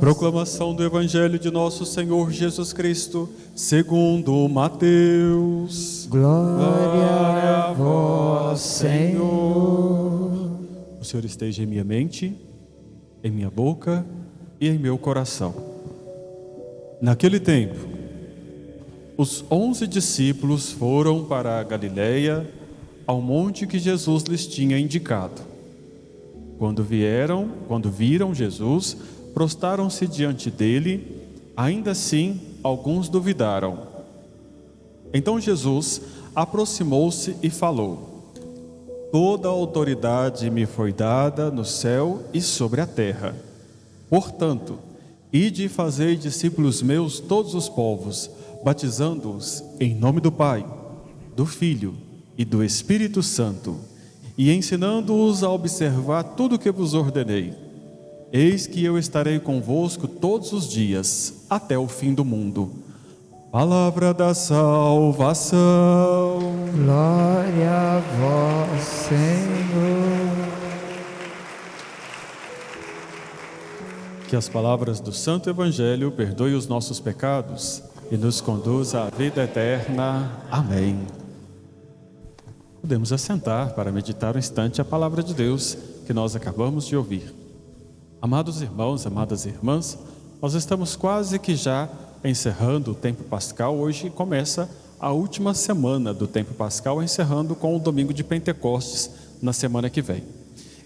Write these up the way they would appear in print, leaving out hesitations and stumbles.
Proclamação do Evangelho de nosso Senhor Jesus Cristo, segundo Mateus. Glória a vós, Senhor. O Senhor esteja em minha mente, em minha boca e em meu coração. Naquele tempo, os 11 discípulos foram para a Galileia, ao monte que Jesus lhes tinha indicado. Quando viram Jesus, prostaram-se diante dele. Ainda assim, alguns duvidaram. Então Jesus aproximou-se e falou: Toda a autoridade me foi dada no céu e sobre a terra. Portanto, ide e fazei discípulos meus todos os povos, batizando-os em nome do Pai, do Filho e do Espírito Santo, e ensinando-os a observar tudo o que vos ordenei. Eis que eu estarei convosco todos os dias, até o fim do mundo. Palavra da salvação. Glória a vós, Senhor. Que as palavras do Santo Evangelho perdoem os nossos pecados e nos conduza à vida eterna. Amém. Podemos assentar para meditar um instante a palavra de Deus que nós acabamos de ouvir. Amados irmãos, amadas irmãs, nós estamos quase que já encerrando o tempo pascal. Hoje começa a última semana do tempo pascal, encerrando com o domingo de Pentecostes na semana que vem.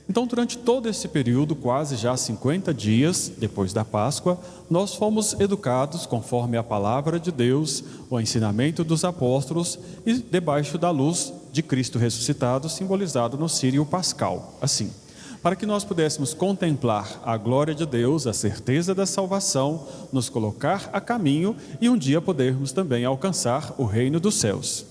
Então, durante todo esse período, quase já 50 dias depois da Páscoa, nós fomos educados conforme a palavra de Deus, o ensinamento dos apóstolos e debaixo da luz de Cristo ressuscitado, simbolizado no círio pascal, assim. Para que nós pudéssemos contemplar a glória de Deus, a certeza da salvação, nos colocar a caminho e um dia podermos também alcançar o reino dos céus.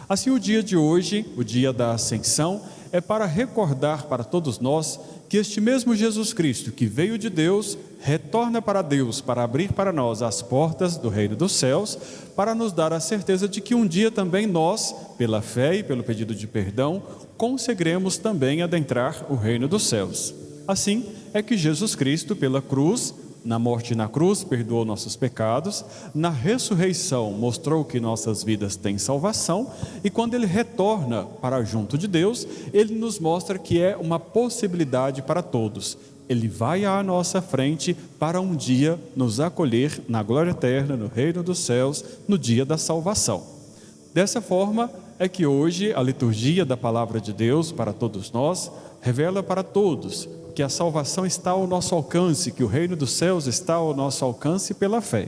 Assim, o dia de hoje, o dia da ascensão, é para recordar para todos nós que este mesmo Jesus Cristo, que veio de Deus, retorna para Deus para abrir para nós as portas do reino dos céus, para nos dar a certeza de que um dia também nós, pela fé e pelo pedido de perdão, conseguiremos também adentrar o reino dos céus. Assim é que Jesus Cristo, pela cruz, na morte e na cruz, perdoou nossos pecados, na ressurreição mostrou que nossas vidas têm salvação, e quando Ele retorna para junto de Deus, Ele nos mostra que é uma possibilidade para todos. Ele vai à nossa frente para um dia nos acolher na glória eterna, no reino dos céus, no dia da salvação. Dessa forma é que hoje a liturgia da palavra de Deus para todos nós revela para todos que a salvação está ao nosso alcance, que o reino dos céus está ao nosso alcance pela fé.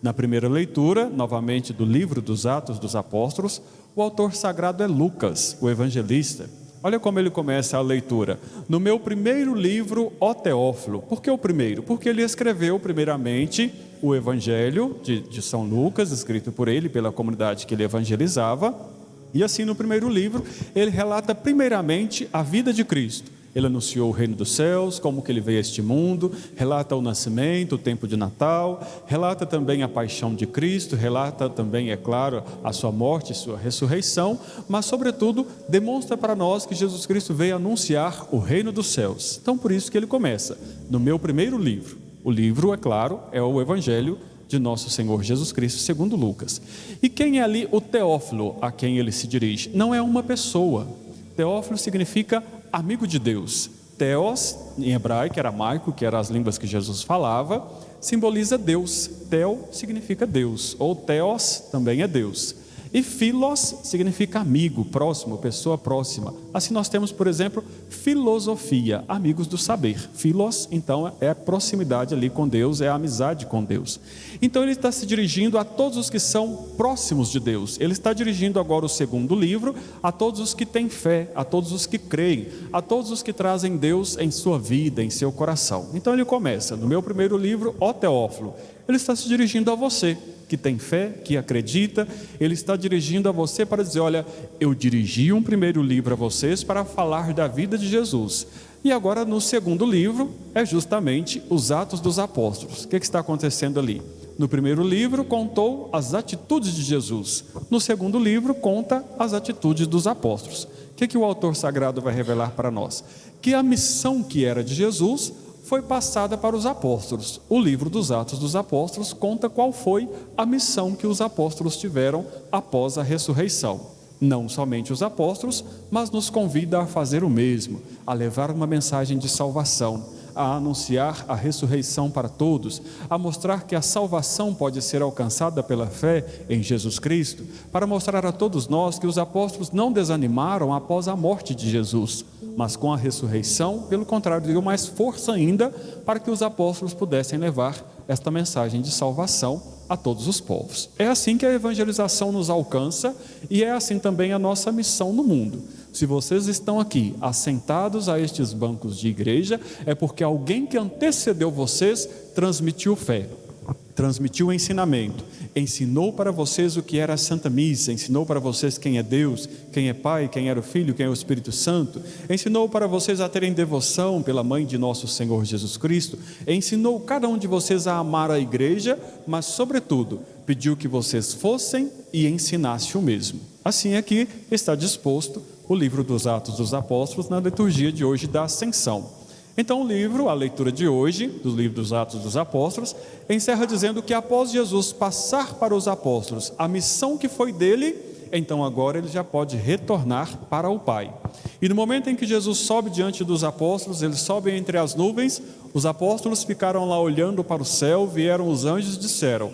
Na primeira leitura, novamente do livro dos Atos dos Apóstolos, o autor sagrado é Lucas, o evangelista. Olha como ele começa a leitura. No meu primeiro livro, ó Teófilo. Por que o primeiro? Porque ele escreveu primeiramente o Evangelho de São Lucas, escrito por ele, pela comunidade que ele evangelizava. E assim, no primeiro livro, ele relata primeiramente a vida de Cristo. Ele anunciou o reino dos céus, como que ele veio a este mundo, relata o nascimento, o tempo de Natal, relata também a paixão de Cristo, relata também, é claro, a sua morte e sua ressurreição, mas sobretudo demonstra para nós que Jesus Cristo veio anunciar o reino dos céus. Então por isso que ele começa, no meu primeiro livro. O livro, é claro, é o Evangelho de nosso Senhor Jesus Cristo, segundo Lucas. E quem é ali o Teófilo a quem ele se dirige? Não é uma pessoa. Teófilo significa amigo de Deus. Theos, em hebraico, aramaico, que eram as línguas que Jesus falava, simboliza Deus. Theo significa Deus, ou Theos também é Deus. E philos significa amigo, próximo, pessoa próxima. Assim nós temos, por exemplo, filosofia, amigos do saber. Philos, então, é a proximidade ali com Deus, é a amizade com Deus. Então ele está se dirigindo a todos os que são próximos de Deus. Ele está dirigindo agora o segundo livro a todos os que têm fé, a todos os que creem, a todos os que trazem Deus em sua vida, em seu coração. Então ele começa, no meu primeiro livro, ó Teófilo. Ele está se dirigindo a você, que tem fé, que acredita. Ele está dirigindo a você para dizer, olha, eu dirigi um primeiro livro a vocês para falar da vida de Jesus. E agora no segundo livro é justamente os Atos dos Apóstolos. O que está acontecendo ali? No primeiro livro contou as atitudes de Jesus. No segundo livro conta as atitudes dos apóstolos. O que o autor sagrado vai revelar para nós? Que a missão que era de Jesus foi passada para os apóstolos. O livro dos Atos dos Apóstolos conta qual foi a missão que os apóstolos tiveram após a ressurreição. Não somente os apóstolos, mas nos convida a fazer o mesmo, a levar uma mensagem de salvação, a anunciar a ressurreição para todos, a mostrar que a salvação pode ser alcançada pela fé em Jesus Cristo, para mostrar a todos nós que os apóstolos não desanimaram após a morte de Jesus, mas com a ressurreição, pelo contrário, deu mais força ainda para que os apóstolos pudessem levar esta mensagem de salvação a todos os povos. É assim que a evangelização nos alcança e é assim também a nossa missão no mundo. Se vocês estão aqui assentados a estes bancos de igreja, é porque alguém que antecedeu vocês transmitiu fé, transmitiu ensinamento, ensinou para vocês o que era a Santa Missa, ensinou para vocês quem é Deus, quem é Pai, quem era o Filho, quem é o Espírito Santo, ensinou para vocês a terem devoção pela Mãe de nosso Senhor Jesus Cristo, ensinou cada um de vocês a amar a igreja, mas sobretudo pediu que vocês fossem e ensinassem o mesmo. Assim é que está disposto o livro dos Atos dos Apóstolos na liturgia de hoje da Ascensão. Então o livro, a leitura de hoje, do livro dos Atos dos Apóstolos, encerra dizendo que após Jesus passar para os apóstolos a missão que foi dele, então agora ele já pode retornar para o Pai. E no momento em que Jesus sobe diante dos apóstolos, eles sobem entre as nuvens, os apóstolos ficaram lá olhando para o céu, vieram os anjos e disseram: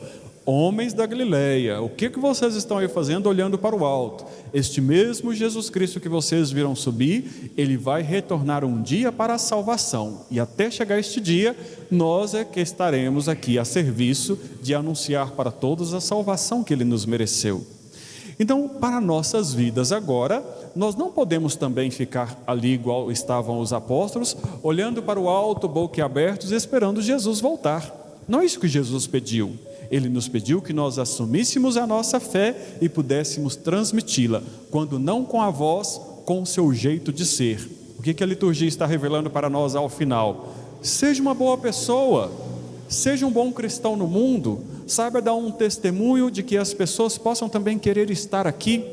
homens da Galileia, o que vocês estão aí fazendo olhando para o alto? Este mesmo Jesus Cristo que vocês viram subir, ele vai retornar um dia para a salvação. E até chegar este dia, nós é que estaremos aqui a serviço de anunciar para todos a salvação que ele nos mereceu. Então, para nossas vidas agora, nós não podemos também ficar ali igual estavam os apóstolos, olhando para o alto, boquiabertos, esperando Jesus voltar. Não é isso que Jesus pediu. Ele nos pediu que nós assumíssemos a nossa fé e pudéssemos transmiti-la, quando não com a voz, com o seu jeito de ser. O que a liturgia está revelando para nós ao final? Seja uma boa pessoa, seja um bom cristão no mundo, saiba dar um testemunho de que as pessoas possam também querer estar aqui,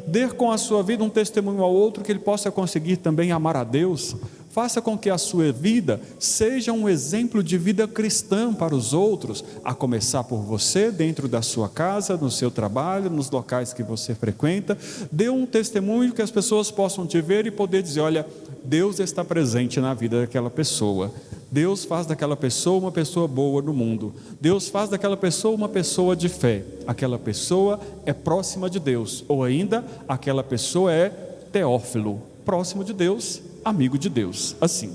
dê com a sua vida um testemunho ao outro que ele possa conseguir também amar a Deus. Faça com que a sua vida seja um exemplo de vida cristã para os outros, a começar por você, dentro da sua casa, no seu trabalho, nos locais que você frequenta. Dê um testemunho que as pessoas possam te ver e poder dizer: olha, Deus está presente na vida daquela pessoa. Deus faz daquela pessoa uma pessoa boa no mundo. Deus faz daquela pessoa uma pessoa de fé. Aquela pessoa é próxima de Deus. Ou ainda, aquela pessoa é teófilo, próximo de Deus, amigo de Deus. Assim,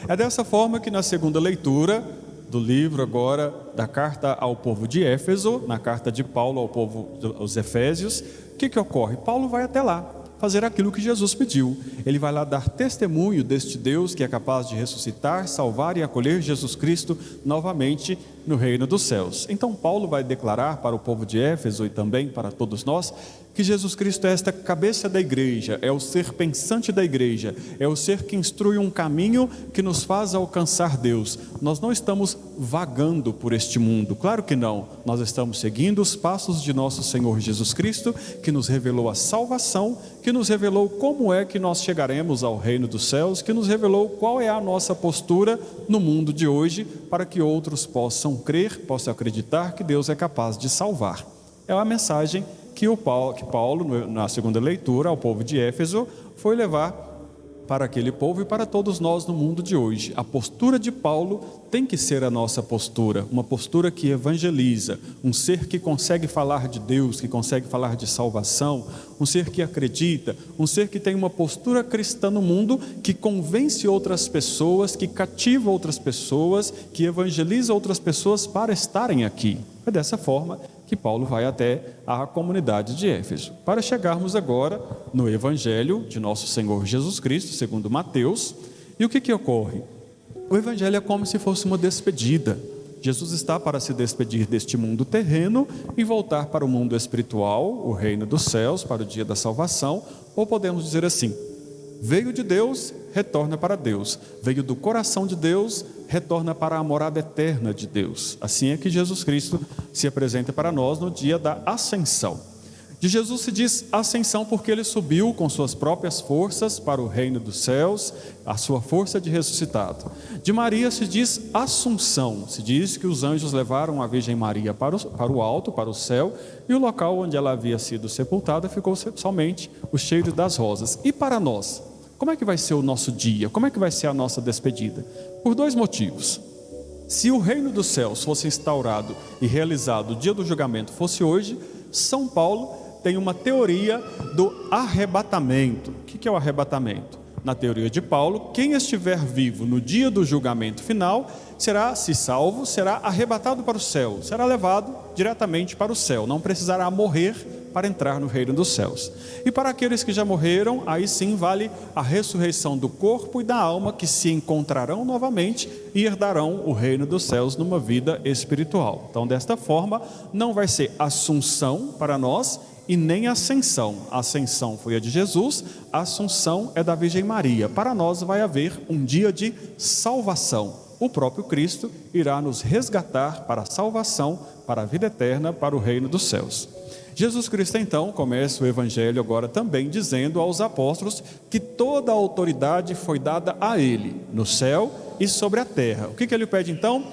é dessa forma que na segunda leitura do livro agora da carta ao povo de Éfeso, na carta de Paulo ao povo dos Efésios, o que ocorre? Paulo vai até lá fazer aquilo que Jesus pediu. Ele vai lá dar testemunho deste Deus que é capaz de ressuscitar, salvar e acolher Jesus Cristo novamente no reino dos céus. Então Paulo vai declarar para o povo de Éfeso e também para todos nós que Jesus Cristo é esta cabeça da igreja, é o ser pensante da igreja, é o ser que instrui um caminho que nos faz alcançar Deus. Nós não estamos vagando por este mundo, claro que não. Nós estamos seguindo os passos de nosso Senhor Jesus Cristo, que nos revelou a salvação, que nos revelou como é que nós chegaremos ao reino dos céus, que nos revelou qual é a nossa postura no mundo de hoje, para que outros possam crer, possam acreditar que Deus é capaz de salvar. É a mensagem que Paulo, na segunda leitura, ao povo de Éfeso, foi levar para aquele povo e para todos nós no mundo de hoje. A postura de Paulo tem que ser a nossa postura, uma postura que evangeliza, um ser que consegue falar de Deus, que consegue falar de salvação, um ser que acredita, um ser que tem uma postura cristã no mundo, que convence outras pessoas, que cativa outras pessoas, que evangeliza outras pessoas para estarem aqui. É dessa forma que Paulo vai até a comunidade de Éfeso, para chegarmos agora no Evangelho de nosso Senhor Jesus Cristo, segundo Mateus. E o que ocorre? O Evangelho é como se fosse uma despedida. Jesus está para se despedir deste mundo terreno e voltar para o mundo espiritual, o reino dos céus, para o dia da salvação, ou podemos dizer assim: veio de Deus, retorna para Deus. Veio do coração de Deus, retorna para a morada eterna de Deus. Assim é que Jesus Cristo se apresenta para nós no dia da Ascensão. De Jesus se diz ascensão porque ele subiu com suas próprias forças para o reino dos céus, a sua força de ressuscitado. De Maria se diz assunção, se diz que os anjos levaram a Virgem Maria para o alto, para o céu, e o local onde ela havia sido sepultada ficou somente o cheiro das rosas. E para nós, como é que vai ser o nosso dia? Como é que vai ser a nossa despedida? Por 2 motivos. Se o reino dos céus fosse instaurado e realizado, o dia do julgamento fosse hoje, São Paulo tem uma teoria do arrebatamento. O que é o arrebatamento? Na teoria de Paulo, quem estiver vivo no dia do julgamento final, será, se salvo, será arrebatado para o céu, será levado diretamente para o céu, não precisará morrer para entrar no reino dos céus. E para aqueles que já morreram, aí sim vale a ressurreição do corpo e da alma, que se encontrarão novamente e herdarão o reino dos céus numa vida espiritual. Então, desta forma, não vai ser assunção para nós e nem ascensão. A ascensão foi a de Jesus, a assunção é da Virgem Maria. Para nós vai haver um dia de salvação. O próprio Cristo irá nos resgatar para a salvação, para a vida eterna, para o reino dos céus. Jesus Cristo então começa o Evangelho agora também dizendo aos apóstolos que toda a autoridade foi dada a Ele, no céu e sobre a terra. O que Ele pede então?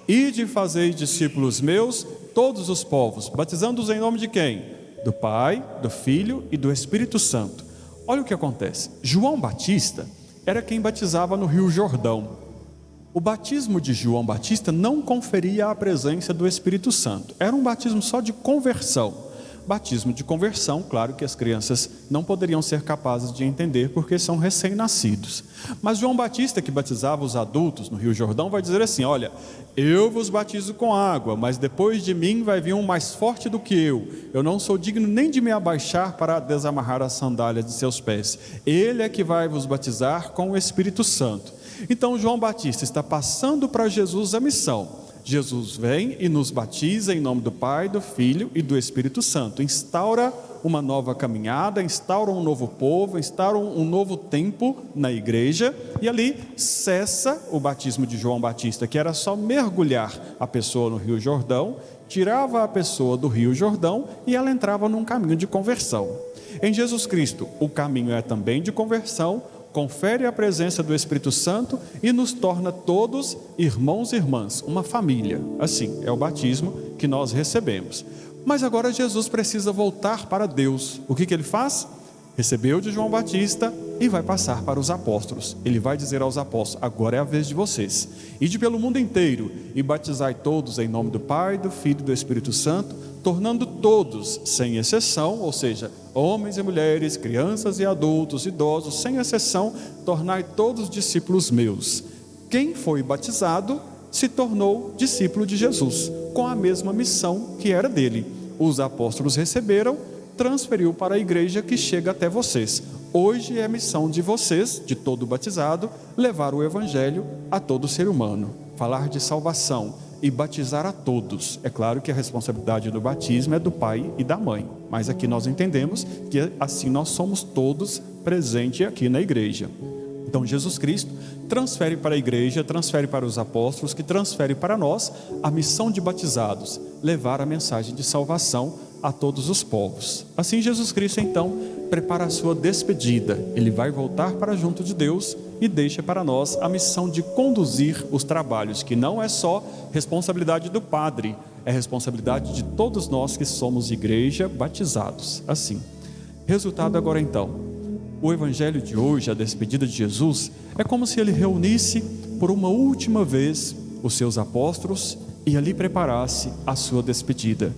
Ide e fazei discípulos meus, todos os povos, batizando-os em nome de quem? Do Pai, do Filho e do Espírito Santo. Olha o que acontece. João Batista era quem batizava no Rio Jordão. O batismo de João Batista não conferia a presença do Espírito Santo. Era um batismo só de conversão. Batismo de conversão, claro que as crianças não poderiam ser capazes de entender porque são recém-nascidos. Mas João Batista, que batizava os adultos no Rio Jordão, vai dizer assim: olha, eu vos batizo com água, mas depois de mim vai vir um mais forte do que eu não sou digno nem de me abaixar para desamarrar as sandálias de seus pés. Ele é que vai vos batizar com o Espírito Santo. Então João Batista está passando para Jesus a missão. Jesus vem e nos batiza em nome do Pai, do Filho e do Espírito Santo. Instaura uma nova caminhada, instaura um novo povo, instaura um novo tempo na igreja. E ali cessa o batismo de João Batista, que era só mergulhar a pessoa no Rio Jordão, tirava a pessoa do Rio Jordão e ela entrava num caminho de conversão. Em Jesus Cristo, o caminho é também de conversão, confere a presença do Espírito Santo e nos torna todos irmãos e irmãs, uma família. Assim, é o batismo que nós recebemos. Mas agora Jesus precisa voltar para Deus. O que ele faz? Recebeu de João Batista e vai passar para os apóstolos. Ele vai dizer aos apóstolos: agora é a vez de vocês. Ide pelo mundo inteiro e batizai todos em nome do Pai, do Filho e do Espírito Santo, tornando todos, sem exceção, ou seja, homens e mulheres, crianças e adultos, idosos, sem exceção, tornai todos discípulos meus. Quem foi batizado se tornou discípulo de Jesus, com a mesma missão que era dele. Os apóstolos receberam, transferiu para a igreja que chega até vocês. Hoje é a missão de vocês, de todo batizado, levar o Evangelho a todo ser humano, falar de salvação e batizar a todos. É claro que a responsabilidade do batismo é do pai e da mãe, mas aqui nós entendemos que assim nós somos todos presentes aqui na igreja. Então Jesus Cristo transfere para a igreja, transfere para os apóstolos, que transfere para nós a missão de batizados, levar a mensagem de salvação a todos os povos. Assim Jesus Cristo então prepara a sua despedida. Ele vai voltar para junto de Deus e deixa para nós a missão de conduzir os trabalhos, que não é só responsabilidade do padre, é responsabilidade de todos nós que somos igreja batizados. Assim, resultado agora então, o evangelho de hoje, a despedida de Jesus, é como se ele reunisse por uma última vez os seus apóstolos e ali preparasse a sua despedida.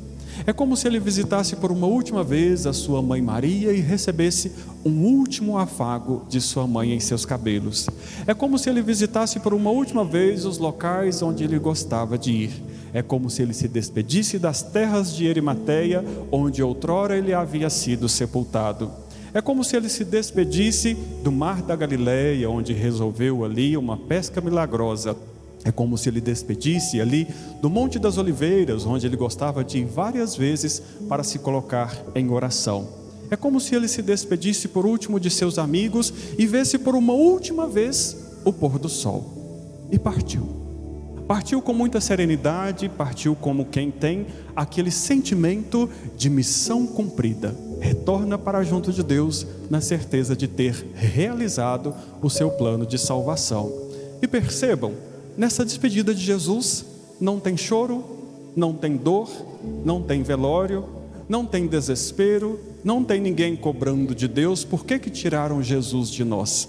É como se ele visitasse por uma última vez a sua mãe Maria e recebesse um último afago de sua mãe em seus cabelos. É como se ele visitasse por uma última vez os locais onde ele gostava de ir. É como se ele se despedisse das terras de Arimateia, onde outrora ele havia sido sepultado. É como se ele se despedisse do mar da Galileia, onde resolveu ali uma pesca milagrosa. É como se ele despedisse ali do Monte das Oliveiras, onde ele gostava de ir várias vezes para se colocar em oração. É como se ele se despedisse por último de seus amigos e visse por uma última vez o pôr do sol. E partiu. Partiu com muita serenidade, partiu como quem tem aquele sentimento de missão cumprida. Retorna para junto de Deus na certeza de ter realizado o seu plano de salvação. E percebam, nessa despedida de Jesus, não tem choro, não tem dor, não tem velório, não tem desespero, não tem ninguém cobrando de Deus por que tiraram Jesus de nós.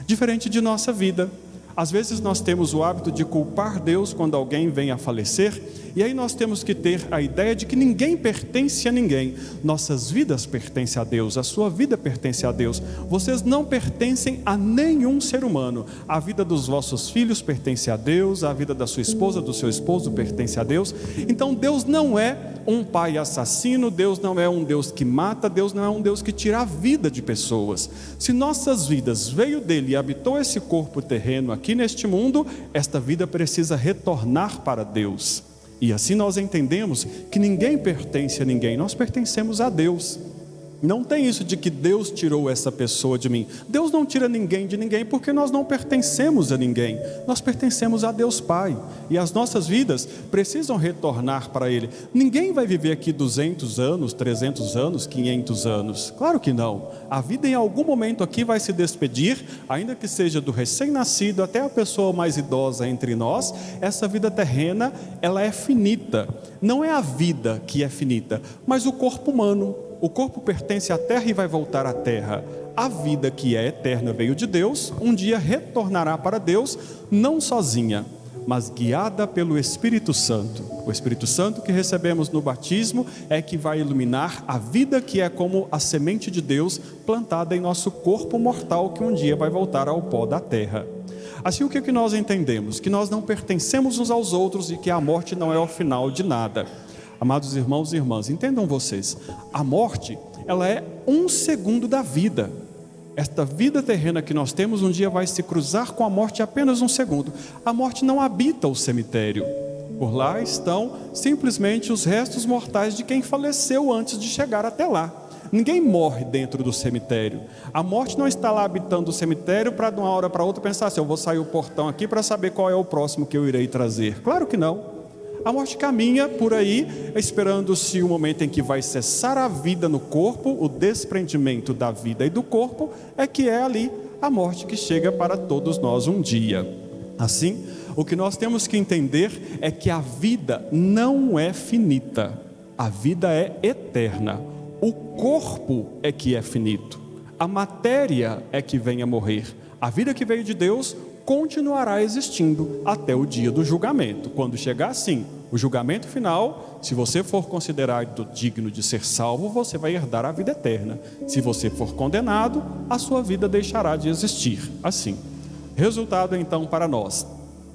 Diferente de nossa vida, às vezes nós temos o hábito de culpar Deus quando alguém vem a falecer, e aí nós temos que ter a ideia de que ninguém pertence a ninguém. Nossas vidas pertencem a Deus, a sua vida pertence a Deus. Vocês não pertencem a nenhum ser humano. A vida dos vossos filhos pertence a Deus, a vida da sua esposa, do seu esposo pertence a Deus. Então Deus não é um pai assassino, Deus não é um Deus que mata, Deus não é um Deus que tira a vida de pessoas. Se nossas vidas veio dele e habitou esse corpo terreno aqui neste mundo, esta vida precisa retornar para Deus. E assim nós entendemos que ninguém pertence a ninguém, nós pertencemos a Deus. Não tem isso de que Deus tirou essa pessoa de mim. Deus não tira ninguém de ninguém, porque nós não pertencemos a ninguém. Nós pertencemos a Deus Pai. E as nossas vidas precisam retornar para Ele. Ninguém vai viver aqui 200 anos, 300 anos, 500 anos. Claro que não. A vida em algum momento aqui vai se despedir, ainda que seja do recém-nascido até a pessoa mais idosa entre nós. Essa vida terrena, ela é finita. Não é a vida que é finita, mas o corpo humano. O corpo pertence à terra e vai voltar à terra. A vida que é eterna veio de Deus, um dia retornará para Deus, não sozinha, mas guiada pelo Espírito Santo. O Espírito Santo que recebemos no batismo é que vai iluminar a vida que é como a semente de Deus plantada em nosso corpo mortal, que um dia vai voltar ao pó da terra. Assim, o que nós entendemos? Que nós não pertencemos uns aos outros e que a morte não é o final de nada. Amados irmãos e irmãs, entendam vocês, a morte, ela é 1 segundo da vida. Esta vida terrena que nós temos, um dia vai se cruzar com a morte apenas 1 segundo. A morte não habita o cemitério. Por lá estão simplesmente os restos mortais de quem faleceu antes de chegar até lá. Ninguém morre dentro do cemitério. A morte não está lá habitando o cemitério para de uma hora para outra pensar assim, eu vou sair o portão aqui para saber qual é o próximo que eu irei trazer. Claro que não. A morte caminha por aí, esperando-se o momento em que vai cessar a vida no corpo, o desprendimento da vida e do corpo, é que é ali a morte que chega para todos nós um dia. Assim, o que nós temos que entender é que a vida não é finita, a vida é eterna. O corpo é que é finito, a matéria é que vem a morrer. A vida que veio de Deus continuará existindo até o dia do julgamento. Quando chegar assim, o julgamento final, se você for considerado digno de ser salvo, você vai herdar a vida eterna. Se você for condenado, a sua vida deixará de existir. Assim, resultado então para nós,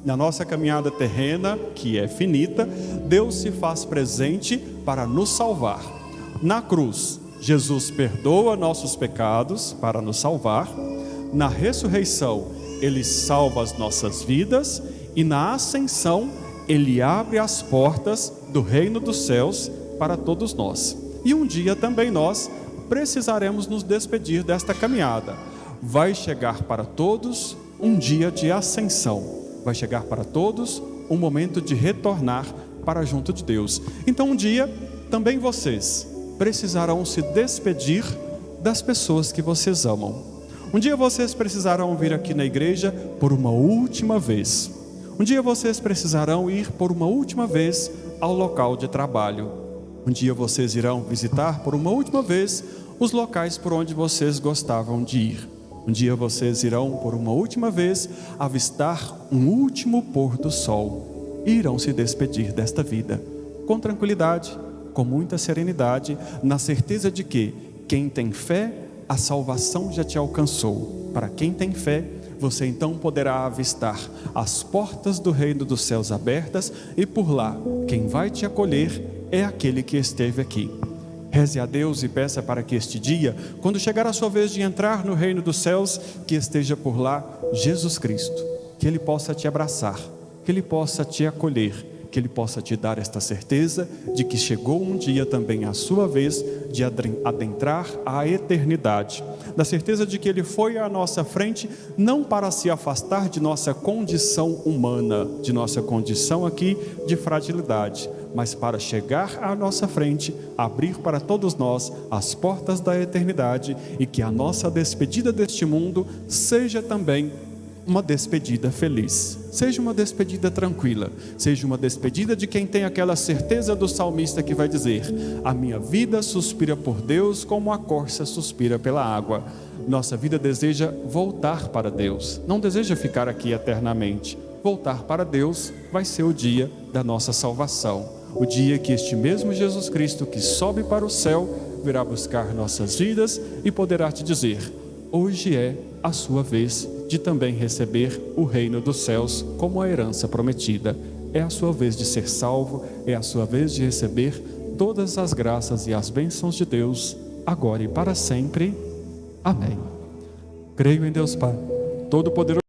na nossa caminhada terrena, que é finita, Deus se faz presente para nos salvar. Na cruz, Jesus perdoa nossos pecados para nos salvar. Na ressurreição, Ele salva as nossas vidas, e na ascensão Ele abre as portas do reino dos céus para todos nós. E um dia também nós precisaremos nos despedir desta caminhada. Vai chegar para todos um dia de ascensão. Vai chegar para todos um momento de retornar para junto de Deus. Então um dia também vocês precisarão se despedir das pessoas que vocês amam. Um dia vocês precisarão vir aqui na igreja por uma última vez. Um dia vocês precisarão ir por uma última vez ao local de trabalho. Um dia vocês irão visitar por uma última vez os locais por onde vocês gostavam de ir. Um dia vocês irão por uma última vez avistar um último pôr do sol. E irão se despedir desta vida com tranquilidade, com muita serenidade, na certeza de que quem tem fé, a salvação já te alcançou. Para quem tem fé, você então poderá avistar as portas do reino dos céus abertas, e por lá, quem vai te acolher é aquele que esteve aqui. Reze a Deus e peça para que este dia, quando chegar a sua vez de entrar no reino dos céus, que esteja por lá Jesus Cristo, que Ele possa te abraçar, que Ele possa te acolher, que Ele possa te dar esta certeza de que chegou um dia também a sua vez de adentrar a eternidade, da certeza de que Ele foi à nossa frente, não para se afastar de nossa condição humana, de nossa condição aqui de fragilidade, mas para chegar à nossa frente, abrir para todos nós as portas da eternidade, e que a nossa despedida deste mundo seja também uma despedida feliz, seja uma despedida tranquila, seja uma despedida de quem tem aquela certeza do salmista que vai dizer: a minha vida suspira por Deus como a corça suspira pela água. Nossa vida deseja voltar para Deus, não deseja ficar aqui eternamente. Voltar para Deus vai ser o dia da nossa salvação, o dia que este mesmo Jesus Cristo que sobe para o céu virá buscar nossas vidas e poderá te dizer: hoje é a sua vez de também receber o reino dos céus como a herança prometida. É a sua vez de ser salvo, é a sua vez de receber todas as graças e as bênçãos de Deus, agora e para sempre. Amém. Creio em Deus Pai Todo-Poderoso,